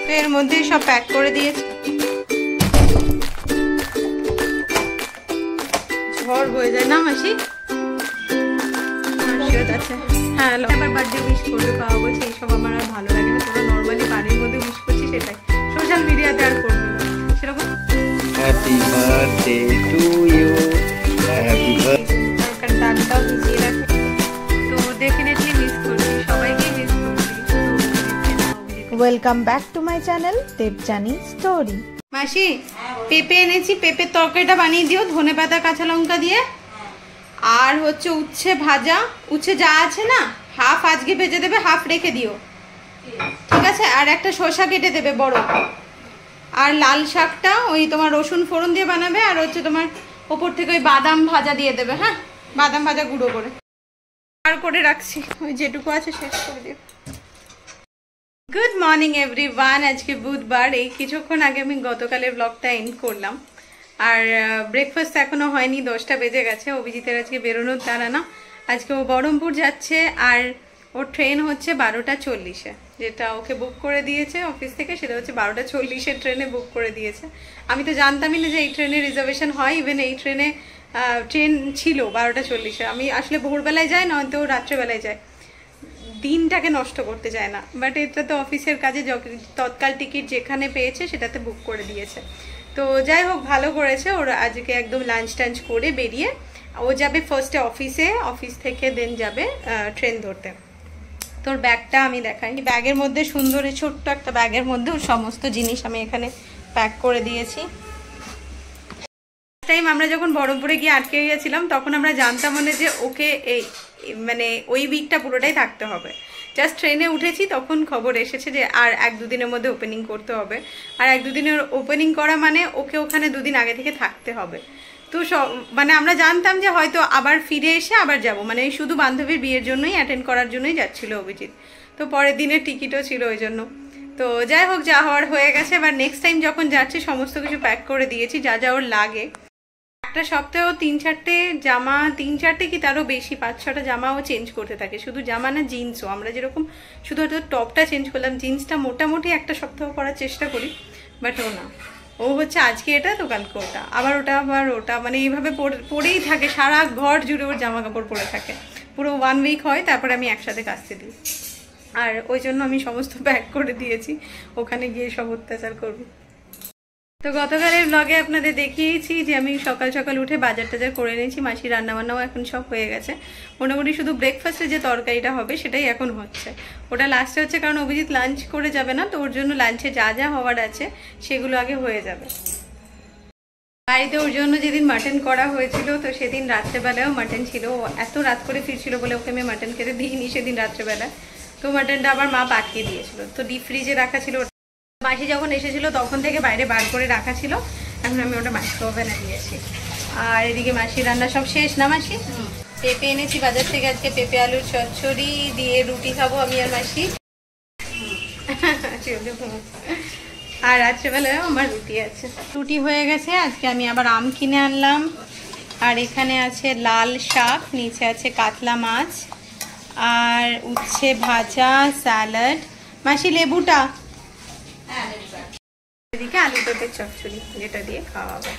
তো এর মধ্যেই সব প্যাক করে দিয়েছি। ঝড় বয়ে যায় না মাসি? হ্যাঁ, আবার বার্থডে উইশ করতে পাওয়া বলছে, এইসব আমার আর ভালো লাগে না। তোরা নর্মালি বাড়ির মধ্যে উইশ করছি, সেটাই সোশ্যাল মিডিয়াতে আর করবি না সেরকম। Happy birthday to you. Happy birthday. ডালটাও ভিজিয়ে রাখি, তো ডেফিনেটলি মিস করছি, সবাইকে মিস করছি। Welcome back to my channel Debjani story. মাসি, পেঁপে এনেছি, পেঁপের তরকারিটা বানিয়ে দিও ধনেপাতা কাঁচা লঙ্কা দিয়ে। আর হচ্ছে উচ্ছে ভাজা, উচ্ছে যা আছে না হাফ আজকে ভেজে দেবে, হাফ রেখে দিও, ঠিক আছে? আর একটা শসা কেটে দেবে বড়। আর লাল শাকটা ওই তোমার রসুন ফোড়ন দিয়ে বানাবে, আর হচ্ছে তোমার ওপর থেকে ওই বাদাম ভাজা দিয়ে দেবে। হ্যাঁ, বাদাম ভাজা গুঁড়ো করে আর করে রাখছি, ওই যেটুকু আছে শেষ করে দিও। Good morning everyone. আজকে বুধবার। এই কিছুক্ষণ আগে আমি গতকালের ব্লগটা এন্ড করলাম। আর ব্রেকফাস্ট এখনো হয়নি, 10টা বেজে গেছে। অভিজিতের আজকে বেরোনোর তারা না, আজকে ও বহরমপুর যাচ্ছে। আর ওর ট্রেন হচ্ছে 12:40-এ, যেটা ওকে বুক করে দিয়েছে অফিস থেকে, সেটা হচ্ছে 12:40-এর ট্রেনে বুক করে দিয়েছে। আমি তো জানতামই না যে এই ট্রেনে রিজার্ভেশন হয়। ইভেন এই ট্রেনে ট্রেন ছিল 12:40-এ। আমি আসলে ভোরবেলায় যাই, নয়তো রাত্রেবেলায় যাই, দিনটাকে নষ্ট করতে চায় না। বাট এটা তো অফিসের কাজে তৎকাল টিকিট যেখানে পেয়েছে সেটাতে বুক করে দিয়েছে। তো যাই হোক, ভালো করেছে। ওর আজকে একদম লাঞ্চ টাঞ্চ করে বেরিয়ে ও যাবে ফার্স্টে অফিসে, অফিস থেকে দেন যাবে ট্রেন ধরতে। তোর ব্যাগটা আমি দেখাই। ব্যাগের মধ্যে সুন্দর ছোট্ট একটা ব্যাগের মধ্যে ওর সমস্ত জিনিস আমি এখানে প্যাক করে দিয়েছি। টাইম আমরা যখন বহরমপুরে গিয়ে আটকে গিয়েছিলাম, তখন আমরা জানতাম যে ওকে এই মানে ওই উইকটা পুরোটাই থাকতে হবে। জাস্ট ট্রেনে উঠেছি তখন খবর এসেছে যে আর 1-2 দিনের মধ্যে ওপেনিং করতে হবে। আর 1-2 দিনের ওপেনিং করা মানে ওকে ওখানে 2 দিন আগে থেকে থাকতে হবে। তো মানে আমরা জানতাম যে হয়তো আবার ফিরে এসে আবার যাব, মানে শুধু বান্ধবীর বিয়ের জন্যই অ্যাটেন্ড করার জন্যই যাচ্ছিল অভিজিৎ। তো পরের দিনের টিকিটও ছিল ওই জন্য। তো যাই হোক, যা হওয়ার হয়ে গেছে। এবার নেক্সট টাইম যখন যাচ্ছি সমস্ত কিছু প্যাক করে দিয়েছি, যা যা ওর লাগে। একটা সপ্তাহে 3-4টে জামা, 3-4টে কি তারও বেশি, 5-6টা জামাও চেঞ্জ করতে থাকে। শুধু জামা না, জিন্সও। আমরা যেরকম শুধু হয়তো টপটা চেঞ্জ করলাম, জিন্সটা মোটামুটি একটা সপ্তাহ পরার চেষ্টা করি। বাট ও না, ও হচ্ছে আজকে এটা তো কালকে ওটা, আবার ওটা আবার ওটা, মানে এইভাবে পরেই থাকে। সারা ঘর জুড়ে ওর জামা কাপড় পরে থাকে। পুরো 1 উইক হয়, তারপরে আমি একসাথে কাচতে দিই। আর ওই জন্য আমি সমস্ত প্যাক করে দিয়েছি, ওখানে গিয়ে সব অত্যাচার করবো। তো গতকালের ব্লগে আপনাদের দেখিয়েছি যে আমি সকাল সকাল উঠে বাজার টাজার করে নিয়েছি। মাসি রান্নাবান্নাও এখন সব হয়ে গেছে মোটামুটি। শুধু ব্রেকফাস্টে যে তরকারিটা হবে সেটাই এখন হচ্ছে, ওটা লাস্টে হচ্ছে, কারণ অভিজিৎ লাঞ্চ করে যাবে না। তো ওর জন্য লাঞ্চে যা যা হওয়ার আছে সেগুলো আগে হয়ে যাবে। বাড়িতে ওর জন্য যেদিন মাটন করা হয়েছিল, তো সেদিন রাত্রেবেলাও মাটন ছিল। ও এত রাত করে ফিরছিল বলে ওকে আমি মাটন খেতে দিইনি সেদিন রাত্রেবেলা। তো মাটনটা আবার মা পাঠিয়ে দিয়েছিল, তো ডিপ ফ্রিজে রাখা ছিল। মাসি যখন এসেছিল তখন থেকে বাইরে বার করে রাখা ছিল, এখন আমি ওটা মাইক্রো ওভেনে দিয়েছি। আর এদিকে মাসির রান্না সব শেষ না মাসি? পেঁপে এনেছি বাজার থেকে, আজকে পেঁপে আলুর চচ্চড়ি দিয়ে রুটি খাবো আমি আর মাসি। আর রাত্রেবেলায় আমার রুটি আছে, রুটি হয়ে গেছে। আজকে আমি আবার আম কিনে আনলাম। আর এখানে আছে লাল শাক, নিচে আছে কাতলা মাছ, আর উচ্ছে ভাজা, স্যালাড। মাসি লেবুটা, এদিকে আলু পেঁপের চচ্চড়ি, যেটা দিয়ে খাওয়া হবে।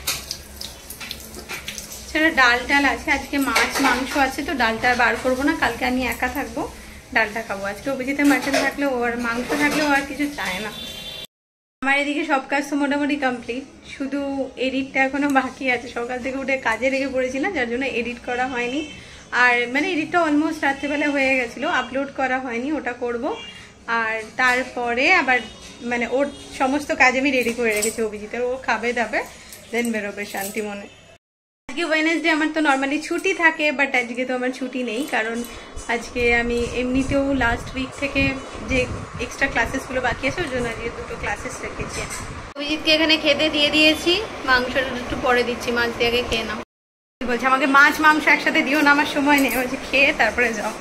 সেটা ডাল টাল আছে, আজকে মাছ মাংস আছে, তো ডালটা বার করবো না। কালকে আমি একা থাকবো, ডালটা খাবো। আজকে অভিজিতে মাটন থাকলে ও, আর মাংস থাকলে ও আর কিছু চায় না। আমার এদিকে সব কাজ তো মোটামুটি কমপ্লিট, শুধু এডিটটা এখনো বাকি আছে। সকাল থেকে উঠে কাজে লেগে পড়েছিলাম, যার জন্য এডিট করা হয়নি। আর মানে এডিটটা অলমোস্ট রাত্রেবেলা হয়ে গেছিলো, আপলোড করা হয়নি, ওটা করব। আর তারপরে আবার মানে ওর সমস্ত কাজ আমি রেডি করে রেখেছি অভিজিতের, ও খাবে দাবে দেন বেরোবে শান্তি মনে। আজকে ওয়েডনেসডে আমার তো নর্মালি ছুটি থাকে, বাট আজকে তো আমার ছুটি নেই, কারণ আজকে আমি এমনিতেও লাস্ট উইক থেকে যে এক্সট্রা ক্লাসেসগুলো বাকি আছে ওর জন্য আজকে 2টো ক্লাসেস রেখেছি। অভিজিৎকে এখানে খেতে দিয়ে দিয়েছি, মাংসটা একটু পরে দিচ্ছি, মাছ দিয়ে আগে খেয়ে নাও। বলছে আমাকে মাছ মাংস একসাথে দিও না, আমার সময় নেই, বলছে খেয়ে তারপরে যাও।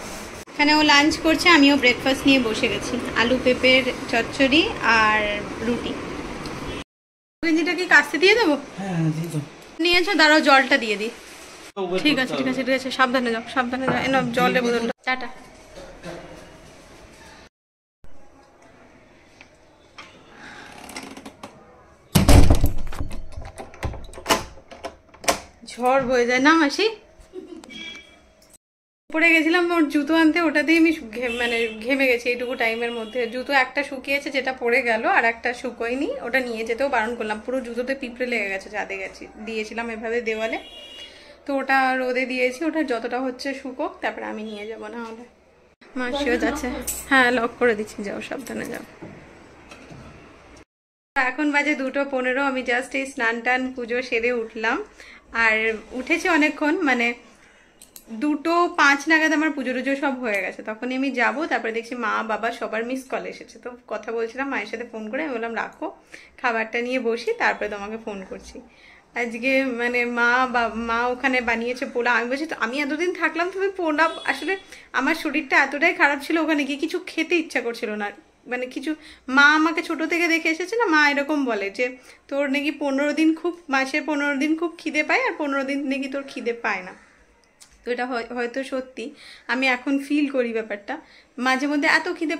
এখানে ও লাঞ্চ করছে, আমিও ব্রেকফাস্ট নিয়ে বসে গেছি, আলু পেঁপের চচ্চড়ি আর রুটি। গেঞ্জিটা কি কাচতে দিয়ে দেবো? নিয়েছো, দাঁড়াও জলটা দিয়ে দিই। ঠিক আছে ঠিক আছে ঠিক আছে, সাবধানে যাও সাবধানে যাও। এনো জলের বোতলটা। টাটা। ঝড় বয়ে যায় না মাসি। পরে গেছিলাম ওর জুতো আনতে, ওটাতেই আমি মানে ঘেমে গেছি এইটুকু টাইমের মধ্যে। জুতো একটা শুকিয়েছে যেটা পরে গেল, আর একটা শুকোয়নি, ওটা নিয়ে যেতেও বারণ করলাম। পুরো জুতোতে পিঁপড়ে লেগে গেছে, ছাদে গেছি দিয়েছিলাম এভাবে দেওয়ালে, তো ওটা রোদে দিয়েছি, ওটা যতটা হচ্ছে শুকোক, তারপরে আমি নিয়ে যাবো। না হলে মাসিও যাচ্ছে। হ্যাঁ লক করে দিচ্ছি, যাও সাবধানে যাও। এখন বাজে 2:15, আমি জাস্ট এই স্নান টান পুজো সেরে উঠলাম। আর উঠেছি অনেকক্ষণ, মানে 2:05 নাগাদ আমার পুজো টুজো সব হয়ে গেছে। তখনই আমি যাব, তারপরে দেখছি মা বাবা সবার মিস কল এসেছে। তো কথা বলছিলাম মায়ের সাথে, ফোন করে আমি বললাম রাখো, খাবারটা নিয়ে বসি, তারপরে তোমাকে ফোন করছি। আজকে মানে মা ওখানে বানিয়েছে পোলাও। আমি বলছি তো আমি এতদিন থাকলাম, তুমি পোলাও, আসলে আমার শরীরটা এতটাই খারাপ ছিল, ওখানে গিয়ে কিছু খেতে ইচ্ছা করছিল না। মানে কিছু, মা আমাকে ছোট থেকে দেখে এসেছে না, মা এরকম বলে যে তোর নাকি 15 দিন খুব, মাসের 15 দিন খুব খিদে পায়, আর 15 দিন নাকি তোর খিদে পায় না। তো এটা হয়তো সত্যি, আমি এখন ফিল করি ব্যাপারটা। মাঝে মধ্যে এত খিদে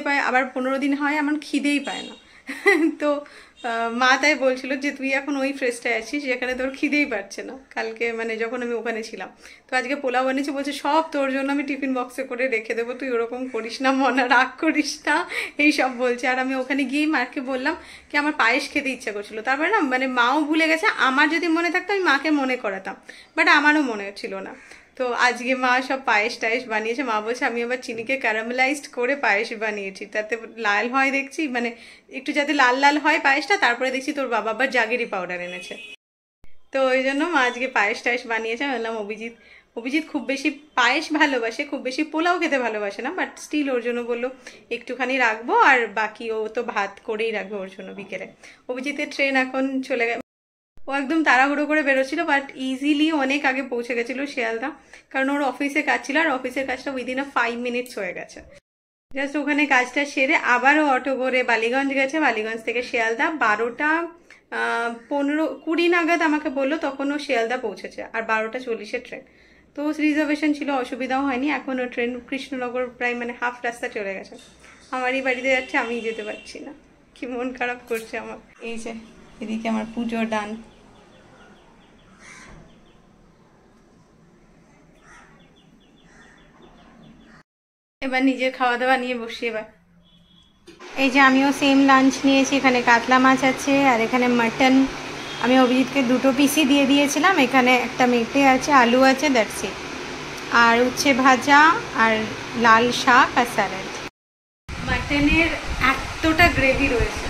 পায়, আবার 15 দিন হয় আমার খিদেই পায় না। তো মা তাই বলছিল যে তুই এখন ওই ফ্রেশটায় আছিস যেখানে তোর খিদেই পাচ্ছে না। কালকে মানে যখন আমি ওখানে ছিলাম, তো আজকে পোলাও বানিয়েছি, বলছে সব তোর জন্য আমি টিফিন বক্সে করে রেখে দেবো, তুই ওরকম করিস না, মনা রাগ করিস না, এইসব বলছে। আর আমি ওখানে গিয়েই মাকে বললাম কি আমার পায়েস খেতে ইচ্ছা করছিল। তারপরে না মানে মাও ভুলে গেছে, আমার যদি মনে থাকতো আমি মাকে মনে করাতাম, বাট আমারও মনে ছিল না। তো আজকে মা সব পায়েস টায়েস বানিয়েছে। মা বলছে আমি আবার চিনিকে ক্যারামেলাইজড করে পায়েস বানিয়েছি, তাতে লাল হয় দেখছি, মানে একটু যাতে লাল লাল হয় পায়েসটা। তারপরে দেখছি তোর বাবা আবার জাগেরি পাউডার এনেছে, তো ওই জন্য মা আজকে পায়েস টায়েস বানিয়েছে। আমি বললাম অভিজিৎ খুব বেশি পায়েস ভালোবাসে, খুব বেশি পোলাও খেতে ভালোবাসে না, বাট স্টিল ওর জন্য বললো একটুখানি রাখবো, আর বাকি ও তো ভাত করেই রাখবে ওর জন্য বিকেলে। অভিজিতের ট্রেন এখন চলে গেছে, ও একদম তাড়াহুড়ো করে বেরোচ্ছিল, বাট ইজিলি অনেক আগে পৌঁছে গেছিল শিয়ালদা, কারণ ওর অফিসে কাজ ছিল, আর অফিসের কাজটা উইদিন 5 মিনিটস হয়ে গেছে। জাস্ট ওখানে কাজটা সেরে আবারও অটো করে বালিগঞ্জ গেছে, বালিগঞ্জ থেকে শিয়ালদা 12:15-20 নাগাদ আমাকে বললো, তখন ও শিয়ালদা পৌঁছেছে, আর 12:40 ট্রেন। তো রিজার্ভেশন ছিল, অসুবিধাও হয়নি। এখন ও ট্রেন কৃষ্ণনগর প্রায় মানে হাফ রাস্তা চলে গেছে, আমারই বাড়িতে যাচ্ছে, আমি যেতে পারছি না, কি মন খারাপ করছে আমার। এই যে এদিকে আমার পুজো ডান। এবার নিজের খাওয়া দাওয়া নিয়ে বসি। এবার এই যে আমিও সেম লাঞ্চ নিয়েছি, এখানে কাতলা মাছ আছে, আর এখানে মাটন। আমি অভিজিৎকে 2 পিসই দিয়ে দিয়েছিলাম। এখানে একটা মেটে আছে, আলু আছে, দ্যাটস ইট, আর উচ্ছে ভাজা, আর লাল শাক, আর স্যালাড। মাটনের এতটা গ্রেভি রয়েছে,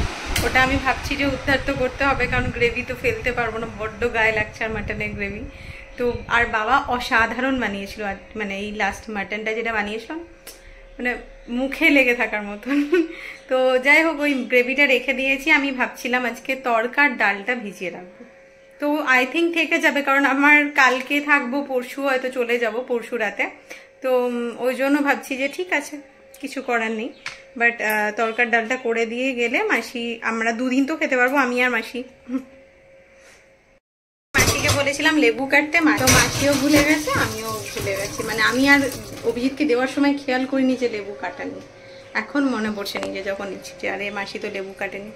ওটা আমি ভাবছি যে উদ্ধার তো করতে হবে, কারণ গ্রেভি তো ফেলতে পারবো না, বড্ড গায়ে লাগছে আর মাটনের গ্রেভি। তো আর বাবা অসাধারণ বানিয়েছিল, মানে এই লাস্ট মাটনটা যেটা বানিয়েছিলাম, মানে মুখে লেগে থাকার মতন। তো যাই হোক, ওই গ্রেভিটা রেখে দিয়েছি। আমি ভাবছিলাম আজকে তড়কার ডালটা ভিজিয়ে রাখবো, তো আই থিঙ্ক থেকে যাবে, কারণ আমার কালকে থাকবো, পরশু হয়তো চলে যাব, পরশু রাতে। তো ওই জন্য ভাবছি যে ঠিক আছে, কিছু করার নেই, বাট তড়কার ডালটা করে দিয়ে গেলে মাসি, আমরা 2 দিন তো খেতে পারবো, আমি আর মাসি। মাসিকে বলেছিলাম লেবু কাটতে, তো মাসিও ভুলে গেছে, আমিও ভুলে গেছি, মানে আমি আর অভিজিৎকে দেওয়ার সময় খেয়াল করিনি যে লেবু কাটানি। এখন মনে পড়ছে নিজে যখন নিচ্ছি যে আরে মাসি তো লেবু কাটেনি।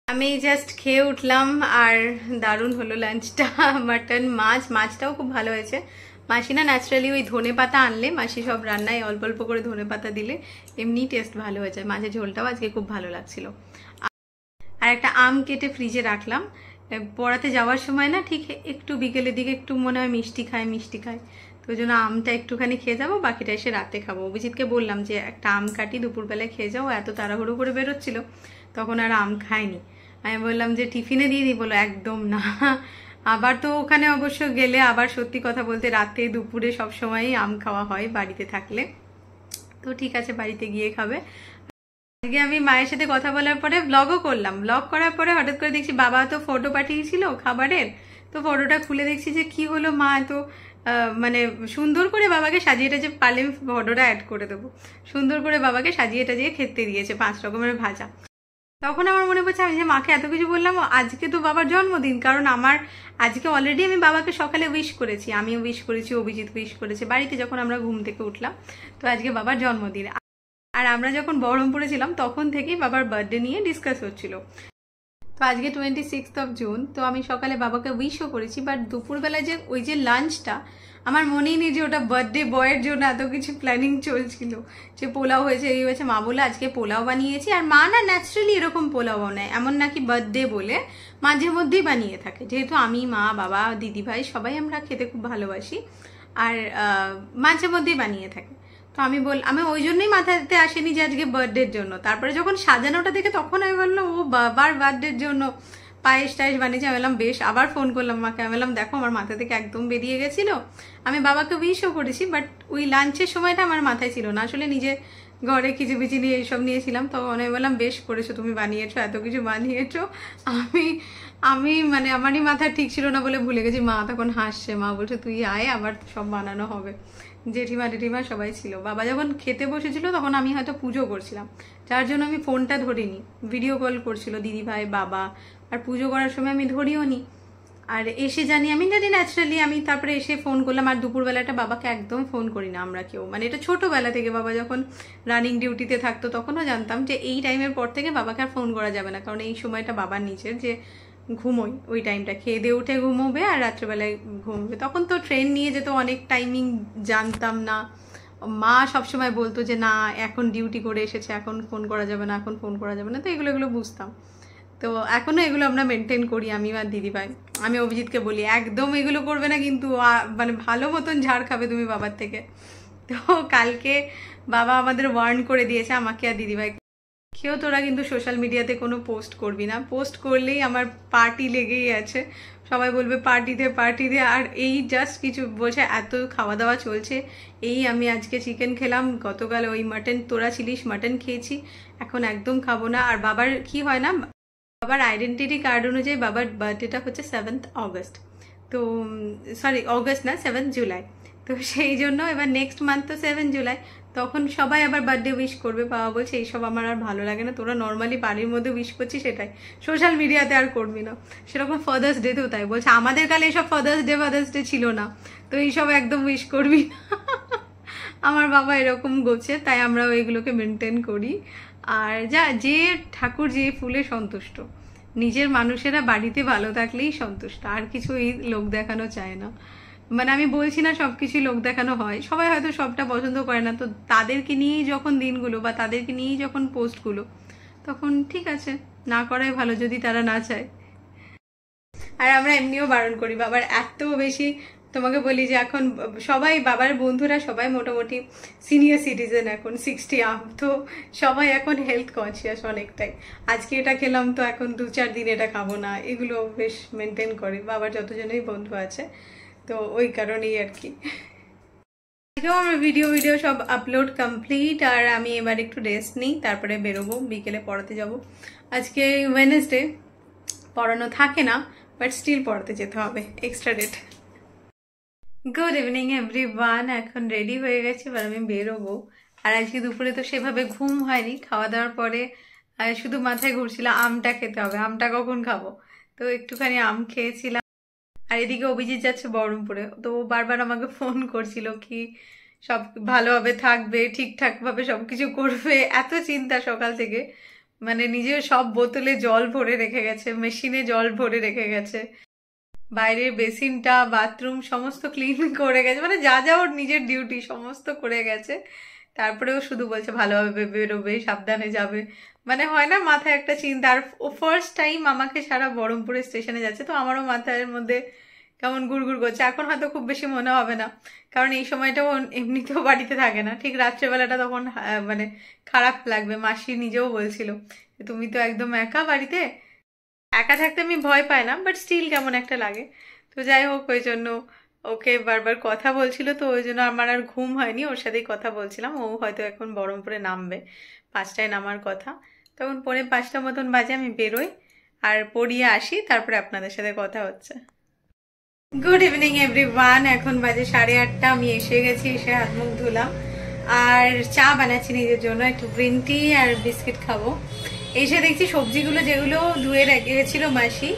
আমি জাস্ট খেয়ে উঠলাম, আর দারুণ হলো লাঞ্চটা। মাটন, মাছটাও খুব ভালো হয়েছে। মাসি না ন্যাচারালি ওই ধনে পাতা আনলে, মাসি সব রান্নায় অল্প অল্প করে ধনে পাতা দিলে এমনি টেস্ট ভালো হয়েছে। মাছের ঝোলটাও আজকে খুব ভালো লাগছিল। আর একটা আম কেটে ফ্রিজে রাখলাম, পড়াতে যাওয়ার সময় না ঠিক একটু বিকেলের দিকে একটু মনে হয় মিষ্টি খায়, তো ওই জন্য আমটা একটুখানি খেয়ে যাবো, বাকিটা এসে রাতে খাবো। অভিজিৎকে বললাম যে একটা আম কাটি, দুপুরবেলায় খেয়ে যাও, এত তাড়াহুড়ো করে বেরোচ্ছিল, তখন আর আম খায়নি। আমি বললাম যে টিফিনে দিয়ে দিই, বলো একদম না। আবার তো ওখানে অবশ্য গেলে আবার সত্যি কথা বলতে রাতে দুপুরে সবসময়ই আম খাওয়া হয় বাড়িতে থাকলে, তো ঠিক আছে বাড়িতে গিয়ে খাবে। আজকে আমি মায়ের সাথে কথা বলার পরে ব্লগও করলাম, ব্লগ করার পরে হঠাৎ করে দেখছি বাবা তো ফটো পাঠিয়েছিল খাবারের, তো ফটোটা খুলে দেখছি যে কি হলো, মা এত মানে সুন্দর করে বাবাকে সাজিয়ে টাজিয়ে, পারলে আমি ফটোটা অ্যাড করে দেবো, সুন্দর করে বাবাকে সাজিয়ে টাজিয়ে খেতে দিয়েছে 5 রকমের ভাজা। তখন আমার মনে পড়ছে আমি যে মাকে এত কিছু বললাম, আজকে তো বাবার জন্মদিন, কারণ আমার আজকে অলরেডি আমি বাবাকে সকালে উইশ করেছি, আমিও উইশ করেছি, অভিজিৎ উইশ করেছে বাড়িতে যখন আমরা ঘুম থেকে উঠলাম। তো আজকে বাবার জন্মদিন, আর আমরা যখন বহরমপুরে ছিলাম তখন থেকেই বাবার বার্থডে নিয়ে ডিসকাস হচ্ছিল। তো আজকে 26 জুন, তো আমি সকালে বাবাকে উইশও করেছি, বাট দুপুরবেলা যে ওই যে লাঞ্চটা, আমার মনেই নেই যে ওটা বার্থডে বয়ের জন্য এত কিছু প্ল্যানিং চলছিল, যে পোলাও হয়েছে এই হয়েছে। মা বলে আজকে পোলাও বানিয়েছি, আর মা না ন্যাচারালি এরকম পোলাও বানায়, এমন নাকি বার্থডে বলে মাঝে মধ্যেই বানিয়ে থাকে, যেহেতু আমি, মা, বাবা, দিদি ভাই সবাই আমরা খেতে খুব ভালোবাসি, আর মাঝে মধ্যেই বানিয়ে থাকে। তো আমি ওই জন্যই মাথাতে আসেনি যে আজকে বার্থডের জন্য। তারপরে যখন সাজানোটা দেখে তখন আমি বললাম ও বাবার বার্থডের জন্য পায়েস টায়েস বানিয়েছি। আমি বললাম বেশ, আবার ফোন করলাম মাকে, আমি বললাম দেখো আমার মাথা থেকে একদম বেরিয়ে গেছিল, আমি বাবাকে উইশও করেছি, বাট ওই লাঞ্চের সময়টা আমার মাথায় ছিল না, আসলে নিজে ঘরে খিচিবিচি নিয়ে এইসব নিয়েছিলাম। তখন আমি বললাম বেশ করেছো, তুমি বানিয়েছো, এত কিছু বানিয়েছো। আমি মানে আমারই মাথা ঠিক ছিল না বলে ভুলে গেছি। মা তখন হাসছে, মা বলছে তুই আয়, আবার সব বানানো হবে। জেঠিমা সবাই ছিল। বাবা যখন খেতে বসেছিল তখন আমি হয়তো পুজো করছিলাম, যার জন্য আমি ফোনটা ধরিনি, ভিডিও কল করছিল দিদি ভাই, বাবা, আর পুজো করার সময় আমি ধরিও নি। আর এসে জানি ন্যাচারালি আমি তারপরে এসে ফোন করলাম। আর দুপুরবেলাটা বাবাকে একদম ফোন করি না আমরা কেউ, মানে এটা ছোটবেলা থেকে, বাবা যখন রানিং ডিউটিতে থাকতো তখনও জানতাম যে এই টাইমের পর থেকে বাবাকে আর ফোন করা যাবে না, কারণ এই সময়টা বাবার নিচের যে ঘুমোই, ওই টাইমটা খেয়ে দিয়ে উঠে ঘুমোবে আর রাত্রেবেলায় ঘুমোবে। তখন তো ট্রেন নিয়ে যেত, অনেক টাইমিং জানতাম না। মা সবসময় বলতো যে না এখন ডিউটি করে এসেছে, এখন ফোন করা যাবে না, এখন ফোন করা যাবে না, তো এগুলো বুঝতাম। তো এখনো এগুলো আমরা মেনটেন করি, আমি আর দিদি ভাই। আমি অভিজিৎকে বলি একদম এগুলো করবে না, কিন্তু মানে ভালো মতন ঝাড় খাবে তুমি বাবার থেকে। তো কালকে বাবা আমাদের ওয়ার্ন করে দিয়েছে, আমাকে আর দিদিভাইকে, কেউ তোরা কিন্তু সোশ্যাল মিডিয়াতে কোনো পোস্ট করবি না, পোস্ট করলেই আমার পার্টি লেগেই আছে, সবাই বলবে পার্টি দে। আর এই জাস্ট কিছু বলছে, এত খাওয়া দাওয়া চলছে, এই আমি আজকে চিকেন খেলাম, গতকাল ওই মাটন, তোরা ছিলিস মাটন খেয়েছি, এখন একদম খাবো না। আর বাবার কি হয় না, বাবার আইডেন্টিটি কার্ড অনুযায়ী বাবার বার্থডেটা হচ্ছে 7 অগস্ট, তো সরি অগস্ট না 7 জুলাই, তো সেই জন্য এবার নেক্সট মান্থ তো 7 জুলাই, তখন সবাই আবার বার্থডে উইশ করবে। বাবা বলছে এইসব আমার আর ভালো লাগে না, তোরা নর্মালি বাড়ির মধ্যে উইশ করছিস সেটাই, সোশ্যাল মিডিয়াতে আর করবি না। সেরকম ফাদার্স ডেতেও তাই বলছে, আমাদের কালে এইসব ফাদার্স ডে ছিল না, তো এইসব একদম উইশ করবি না। আমার বাবা এরকম গোছে, তাই আমরাও এগুলোকে মেনটেন করি। আর যে ঠাকুর যে ফুলে সন্তুষ্ট, নিজের মানুষেরা বাড়িতে ভালো থাকলেই সন্তুষ্ট, আর কিছুই লোক দেখানো চায় না। মানে আমি বলছি না সবকিছু লোক দেখানো হয়, সবাই হয়তো সবটা পছন্দ করে না, তো তাদেরকে নিয়েই যখন দিনগুলো বা তাদেরকে নিয়েই যখন পোস্টগুলো, তখন ঠিক আছে, না করাই ভালো যদি তারা না চায়। আর আমরা এমনিও বারণ করি, বাবার এত বেশি, তোমাকে বলি যে এখন সবাই বাবার বন্ধুরা সবাই মোটামুটি সিনিয়র সিটিজেন, এখন 60 আপ, তো সবাই এখন হেলথ কনসিয়াস অনেকটাই। আজকে এটা খেলাম তো এখন 2-4 দিন এটা খাবো না, এগুলো বেশ মেনটেন করে বাবার যতজনই বন্ধু আছে, তো ওই কারণেই আর কি। আমার ভিডিও সব আপলোড কমপ্লিট, আর আমি এবার একটু রেস্ট নিই, তারপরে বেরোবো, বিকেলে পড়াতে যাব। আজকে ওয়েডনেসডে, পড়ানো থাকে না, বাট স্টিল পড়াতে যেতে হবে, extra date. Good evening everyone, এখন রেডি হয়ে গেছি, এবার আমি বেরোবো। আর আজকে দুপুরে তো সেভাবে ঘুম হয়নি, খাওয়া দাওয়ার পরে শুধু মাথায় ঘুরছিল আমটা খেতে হবে, আমটা কখন খাবো, তো একটুখানি আম খেয়েছিলাম। আর এদিকে অভিজিৎ যাচ্ছে বহরমপুরে, তো ও বারবার আমাকে ফোন করছিল কি সব ভালোভাবে থাকবে, ঠিকঠাক ভাবে সবকিছু করবে, এত চিন্তা সকাল থেকে। মানে নিজের সব বোতলে জল ভরে রেখে গেছে, মেশিনে জল ভরে রেখে গেছে, বাইরের বেসিনটা, বাথরুম সমস্ত ক্লিন করে গেছে, মানে যা যা ওর নিজের ডিউটি সমস্ত করে গেছে। তারপরেও শুধু বলছে ভালোভাবে বেরোবে, সাবধানে যাবে, মানে হয় না মাথায় একটা চিন্তা। আর ও ফার্স্ট টাইম আমাকে সারা বহরমপুরের স্টেশনে যাচ্ছে, তো আমারও মাথার মধ্যে কেমন গুড়গুড় করছে। এখন হয়তো খুব বেশি মনে হবে না, কারণ এই সময়টাও এমনিতেও বাড়িতে থাকে না, ঠিক রাত্রেবেলাটা তখন মানে খারাপ লাগবে। মাসি নিজেও বলছিল তুমি তো একদম একা বাড়িতে, একা থাকতে আমি ভয় পাই না, বাট স্টিল কেমন একটা লাগে। তো যাই হোক, ওই জন্য ওকে বারবার কথা বলছিল, তো ওই জন্য আমার আর ঘুম হয়নি, ওর সাথেই কথা বলছিলাম। ও হয়তো এখন বহরমপুরে নামবে, 5টায় নামার কথা, তখন 4:45 মতন বাজে, আমি বেরোই আর পড়িয়ে আসি, তারপরে আপনাদের সাথে কথা হচ্ছে। গুড ইভিনিং এভরিওয়ান, এখন বাজে 8:30, আমি এসে গেছি, এসে হাত মুখ ধুলাম আর চা বানাচ্ছি নিজের জন্য, একটু গ্রিন টি আর বিস্কিট খাবো। এসে দেখছি সবজিগুলো যেগুলো ধুয়ে রেখেছিল মাসি,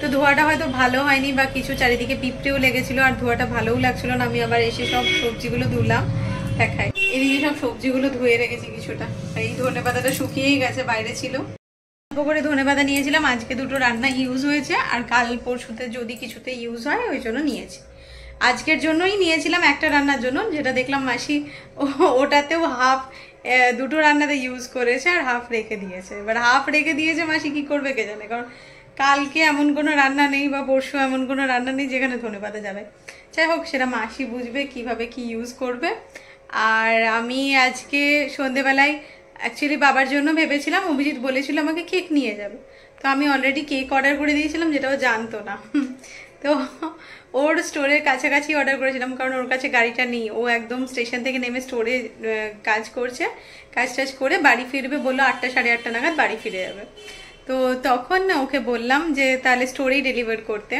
তো ধোয়াটা হয়তো ভালো হয়নি বা কিছু, চারিদিকে পিঁপড়েও লেগেছিল আর ধোয়াটা ভালোও লাগছিল না। আমি আবার এসে সব সবজিগুলো ধুলাম, দেখাই। এদিকে সব সবজিগুলো ধুয়ে রেখেছি কিছুটা, এই ধনে পাতাটা শুকিয়েই গেছে, বাইরে ছিল। করে ধনেপাতা নিয়েছিলাম, আজকে দুটো রান্না ইউজ হয়েছে, আর কাল পরশুতে যদি কিছুতে ইউজ হয় ওই জন্য নিয়েছি। আজকের জন্যই নিয়েছিলাম একটা রান্নার জন্য, যেটা দেখলাম মাসি ওটাতেও হাফ দুটো রান্নাতে ইউজ করেছে আর হাফ রেখে দিয়েছে। এবার হাফ রেখে দিয়েছে মাসি কি করবে কে জানে, কারণ কালকে এমন কোনো রান্না নেই বা পরশু এমন কোনো রান্না নেই যেখানে ধনেপাতা যাবে। যাই হোক, সেটা মাসি বুঝবে কিভাবে কি ইউজ করবে। আর আমি আজকে সন্ধেবেলায় অ্যাকচুয়ালি বাবার জন্য ভেবেছিলাম, অভিজিৎ বলেছিল আমাকে কেক নিয়ে যাবে, তো আমি অলরেডি কেক অর্ডার করে দিয়েছিলাম, যেটাও জানতো না। তো ওর স্টোরের কাছাকাছি অর্ডার করেছিলাম, কারণ ওর কাছে গাড়িটা নেই, ও একদম স্টেশন থেকে নেমে স্টোরে কাজ করছে, কাজ টাজ করে বাড়ি ফিরবে, বললো 8টা সাড়ে 8টা নাগাদ বাড়ি ফিরে যাবে। তো তখন ওকে বললাম যে তাহলে স্টোরেই ডেলিভার করতে,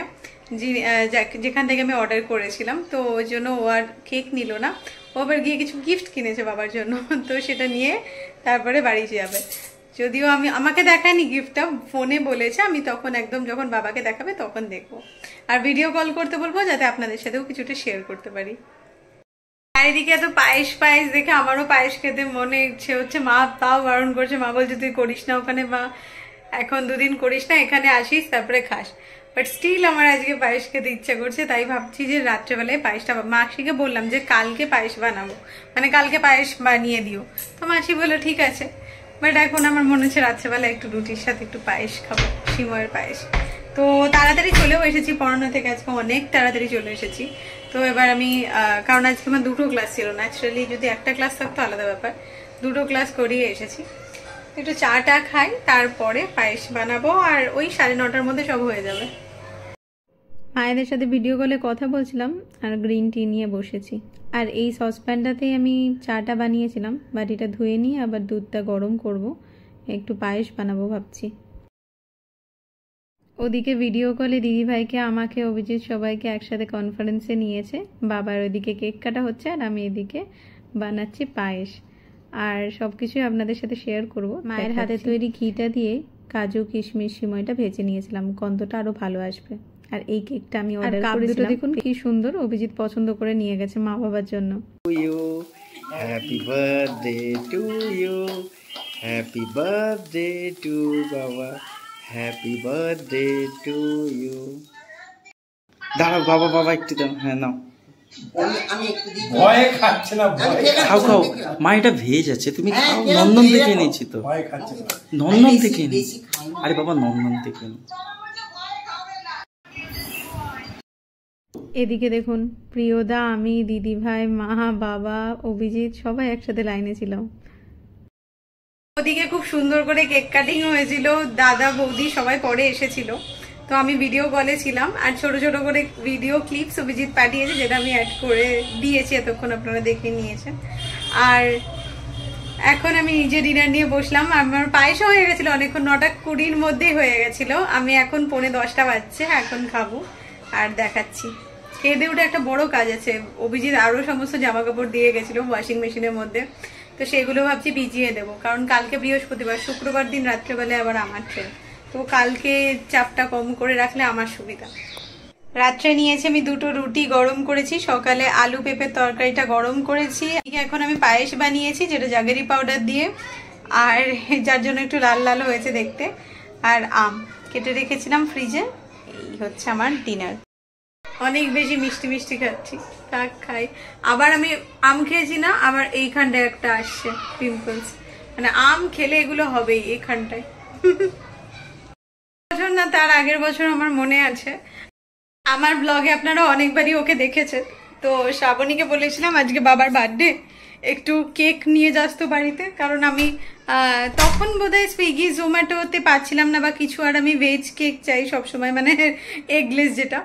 যেখান থেকে আমি অর্ডার করেছিলাম। তো ওই জন্য ও আর কেক নিল না, ও আবার গিয়ে কিছু গিফট কিনেছে বাবার জন্য, তো সেটা নিয়ে তারপরে বাড়ি যাবে। যদিও আমাকে দেখায়নি গিফটটা, ফোনে বলেছে, আমি তখন একদম যখন বাবাকে দেখাবে তখন দেখবো, আর ভিডিও কল করতে বলবো যাতে আপনাদের সাথেও কিছুটা শেয়ার করতে পারি। চারিদিকে এত পায়েস পায়েস দেখে আমারও পায়েস খেতে মনে ইচ্ছে হচ্ছে, মা তাও বারণ করছে, মা বলছে তুই করিস না ওখানে, মা এখন দুদিন করিস না, এখানে আসিস তারপরে খাস। বাট স্টিল আমার আজকে পায়েস খেতে ইচ্ছা করছে, তাই ভাবছি যে রাত্রেবেলায় পায়েসটা, মাসিকে বললাম যে কালকে পায়েস বানাবো, মানে কালকে পায়েস বানিয়ে দিও, তো মাসি বললো ঠিক আছে। বাট এখন আমার মনে হচ্ছে রাত্রেবেলা একটু রুটির সাথে একটু পায়েস খাবো, সিময়ের পায়েস। তো তাড়াতাড়ি চলেও এসেছি পড়ানো থেকে, আজকে অনেক তাড়াতাড়ি চলে এসেছি। তো এবার আমি কারণ আজকে আমার দুটো ক্লাস ছিল, ন্যাচারালি যদি একটা ক্লাস থাকতো আলাদা ব্যাপার, দুটো ক্লাস করিয়ে এসেছি। একটু চাটা খাই, তারপরে পায়েস বানাবো, আর ওই 9:30টার মধ্যে সব হয়ে যাবে। মায়েদের সাথে ভিডিও কলে কথা বলছিলাম আর গ্রিন টি নিয়ে বসেছি। আর এই সসপ্যানটাতেই আমি চাটা বানিয়েছিলাম, বাটিটা ধুয়ে নিয়ে আবার দুধটা গরম করব, একটু পায়েস বানাবো ভাবছি। ওদিকে ভিডিও কলে দিদিভাইকে, আমাকে, অভিজিৎ সবাইকে একসাথে কনফারেন্সে নিয়েছে, বাবার ওদিকে কেক কাটা হচ্ছে আর আমি এদিকে বানাচ্ছি পায়েস, আর সবকিছুই আপনাদের সাথে শেয়ার করব। মায়ের হাতে তৈরি ঘিটা দিয়ে কাজু কিশমিশ সিমইটা ভেজে নিয়েছিলাম, গন্ধটা আরো ভালো আসবে। আর এই কেকটা আমি অর্ডার করেছিলাম, দেখুন কি সুন্দর, অভিজিৎ পছন্দ করে নিয়ে গেছে মা বাবার জন্য। Happy birthday to you, happy birthday to বাবা, হ্যাপি বার্থডে টু ইউ। দাঁড়াও বাবা, বাবা একটু দাও, হ্যাঁ নাও। ভয়ে খাচ্ছে না, খাও খাও মা, এটা ভেজ আছে, তুমি খাও, নন্দন থেকে এনেছি তো, নন্দন থেকে এনেছি। আরে বাবা নন্দন থেকে এনে। এদিকে দেখুন প্রিয়দা, আমি, দিদি ভাই, মা, বাবা, অভিজিৎ সবাই একসাথে লাইনে ছিলাম। ওদিকে খুব সুন্দর করে কেক কাটিং হয়েছিল, দাদা বৌদি সবাই পরে এসেছিল, তো আমি ভিডিও কলে ছিলাম, আর ছোট ছোট করে ভিডিও ক্লিপস অভিজিৎ পাঠিয়েছে, যেটা আমি অ্যাড করে দিয়েছি, এতক্ষণ আপনারা দেখে নিয়েছেন। আর এখন আমি নিজে ডিনার নিয়ে বসলাম, আমার পায়েসও হয়ে গেছিলো অনেকক্ষণ, 9:20-র মধ্যেই হয়ে গেছিলো। আমি এখন 9:45 বাজছে, এখন খাবো আর দেখাচ্ছি। খেয়ে দিয়ে উঠে একটা বড় কাজ আছে, অভিজিৎ আরো সমস্ত জামা কাপড় দিয়ে গেছিল ওয়াশিং মেশিনের মধ্যে, তো সেগুলো ভাবছি ভিজিয়ে দেবো, কারণ কালকে বৃহস্পতিবার, শুক্রবার দিন রাত্রেবেলায় আবার আমার ট্রেন, তো কালকে চাপটা কম করে রাখলে আমার সুবিধা। রাত্রে নিয়েছি আমি দুটো রুটি গরম করেছি, সকালে আলু পেঁপের তরকারিটা গরম করেছি, এখন আমি পায়েস বানিয়েছি যেটা জাগেরি পাউডার দিয়ে, আর যার জন্য একটু লাল লাল হয়েছে দেখতে, আর আম কেটে রেখেছিলাম ফ্রিজে। এই হচ্ছে আমার ডিনার। অনেক বেশি মিষ্টি মিষ্টি খাচ্ছি, থাক খাই। আবার আমি আম খেয়েছি না, আবার এইখানটায় একটা আসছে পিম্পলস, মানে আম খেলে এগুলো হবেই এইখানটায়। বছর না তার আগের বছর আমার মনে আছে, আমার ব্লগে আপনারা অনেকবারই ওকে দেখেছেন, তো শ্রাবণীকে বলেছিলাম আজকে বাবার বার্থডে, একটু কেক নিয়ে যাস তো বাড়িতে, কারণ আমি তখন বোধহয় সুইগি জোম্যাটোতে পাচ্ছিলাম না বা কিছু, আর আমি ভেজ কেক চাই সবসময়, মানে এগলেস, যেটা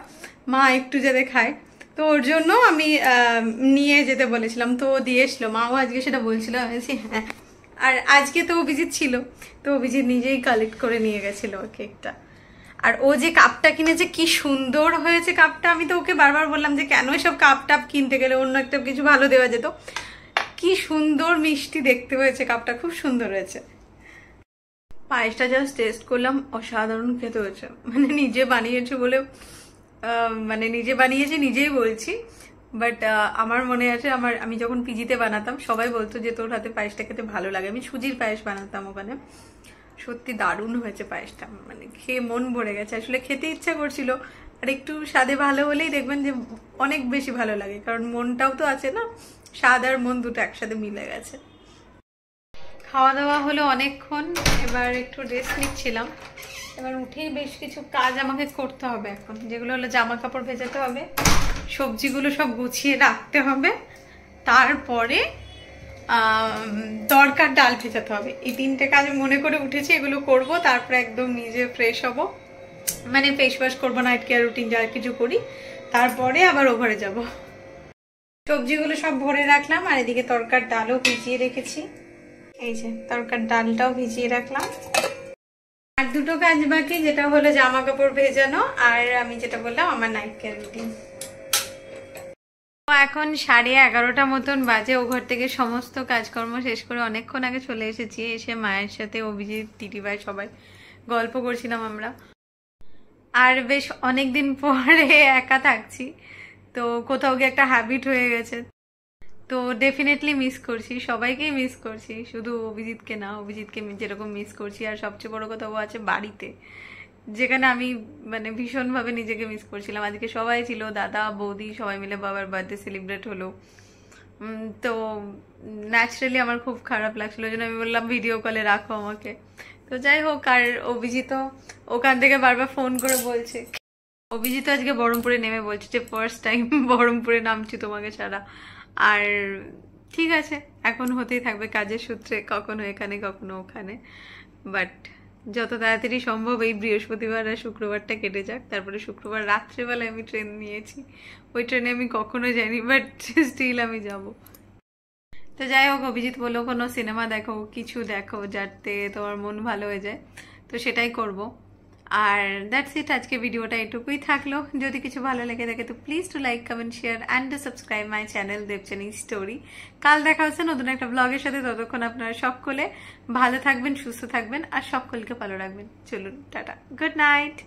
মা একটু যাতে খায়, তো ওর জন্য আমি নিয়ে যেতে বলেছিলাম, তো ও দিয়ে এসলো। মাও আজকে সেটা বলছিল, হ্যাঁ। আর আজকে তো অভিজিৎ ছিল, তো অভিজিৎ নিজেই কালেক্ট করে নিয়ে গেছিল কেকটা। আর ও যে কাপটা কিনেছে কি সুন্দর হয়েছে কাপটা, আমি তো ওকে বারবার বললাম যে কেন এসব কাপ টাপ কিনতে গেলে, অন্য একটা কিছু ভালো দেওয়া যেত। কি সুন্দর মিষ্টি দেখতে হয়েছে কাপটা, খুব সুন্দর হয়েছে। পায়েসটা জাস্ট টেস্ট করলাম, অসাধারণ খেতে হয়েছে, মানে নিজে বানিয়েছি বলে, মানে নিজে বানিয়েছি নিজেই বলছি, বাট আমার মনে আছে আমি যখন পিজিতে বানাতাম সবাই বলতো যে তোর হাতে পায়েসটা খেতে ভালো লাগে। আমি সুজির পায়েস বানাতাম ওখানে, সত্যি দারুণ হয়েছে পায়েসটা, মানে খেয়ে মন ভরে গেছে। আসলে খেতে ইচ্ছা করছিল, আর একটু স্বাদে ভালো হলেই দেখবেন যে অনেক বেশি ভালো লাগে, কারণ মনটাও তো আছে না, স্বাদ আর মন দুটো একসাথে মিলে গেছে। খাওয়া দাওয়া হলো অনেকক্ষণ, এবার একটু রেস্ট নিচ্ছিলাম। এবার উঠেই বেশ কিছু কাজ আমাকে করতে হবে এখন, যেগুলো হলো জামা কাপড় ভেজাতে হবে, সবজিগুলো সব গুছিয়ে রাখতে হবে, তারপরে তরকার ডাল ভেজাতে হবে। এই 3টে কাজ মনে করে উঠেছি, এগুলো করব, তারপরে একদম নিজে ফ্রেশ হব, মানে ফেস ওয়াশ করবো, নাইট কেয়ার রুটিন যা কিছু করি, তারপরে আবার ওভারে যাব। সবজিগুলো সব ভরে রাখলাম, আর এদিকে তরকার ডালও ভিজিয়ে রেখেছি। এই যে তরকার ডালটাও ভিজিয়ে রাখলাম। আর 2টো কাজ বাকি, যেটা হলো জামা কাপড় ভেজানো, আর আমি যেটা বললাম আমার নাইট কেয়ার রুটিন। এখন 11:30 মতন বাজে। ও ঘর থেকে সমস্ত কাজকর্ম শেষ করে অনেকক্ষণ আগে চলে এসেছি। এসে মায়ের সাথে অভিজিৎ, দিদিভাই সবাই গল্প করছিলাম আমরা। আর বেশ অনেকদিন পরে একা থাকছি, তো কোথাও গিয়ে একটা হ্যাবিট হয়ে গেছে, তো ডেফিনেটলি মিস করছি, সবাইকেই মিস করছি, শুধু অভিজিৎকে না, অভিজিৎকে যেরকম মিস করছি। আর সবচেয়ে বড় কথা, ও আছে বাড়িতে, যেখানে আমি মানে ভীষণভাবে নিজেকে মিস করছিলাম। আজকে সবাই ছিল, দাদা বৌদি সবাই মিলে বাবার বার্থডে সেলিব্রেট হলো, তো ন্যাচারালি আমার খুব খারাপ লাগছিল, ওই জন্য আমি বললাম ভিডিও কলে রাখো আমাকে। তো যাই হোক, আর অভিজিৎ ওখান থেকে বারবার ফোন করে বলছে, অভিজিৎ আজকে বহরমপুরে নেমে বলছে যে ফার্স্ট টাইম বহরমপুরে নামছি তোমাকে ছাড়া। আর ঠিক আছে, এখন হতেই থাকবে কাজের সূত্রে, কখনো এখানে কখনো ওখানে, বাট যত তাড়াতাড়ি সম্ভব এই বৃহস্পতিবার আর শুক্রবারটা কেটে যাক। তারপরে শুক্রবার রাত্রেবেলায় আমি ট্রেন নিয়েছি, ওই ট্রেনে আমি কখনো যাইনি, বাট স্টিল আমি যাব। তো যাই হোক, অভিজিৎ বললো কোনো সিনেমা দেখো, কিছু দেখো যাতে তোমার মন ভালো হয়ে যায়, তো সেটাই করব। আর দ্যাটস ইট, আজকে ভিডিওটা এটুকুই থাকলো। যদি কিছু ভালো লেগে থাকে তো please to like, comment, share and subscribe my channel Debchani story. কাল দেখা হচ্ছে নতুন একটা ব্লগের সাথে, ততক্ষণ আপনারা সকলে ভালো থাকবেন, সুস্থ থাকবেন, আর সকলকে ভালো রাখবেন। চলুন, টাটা, গুড নাইট।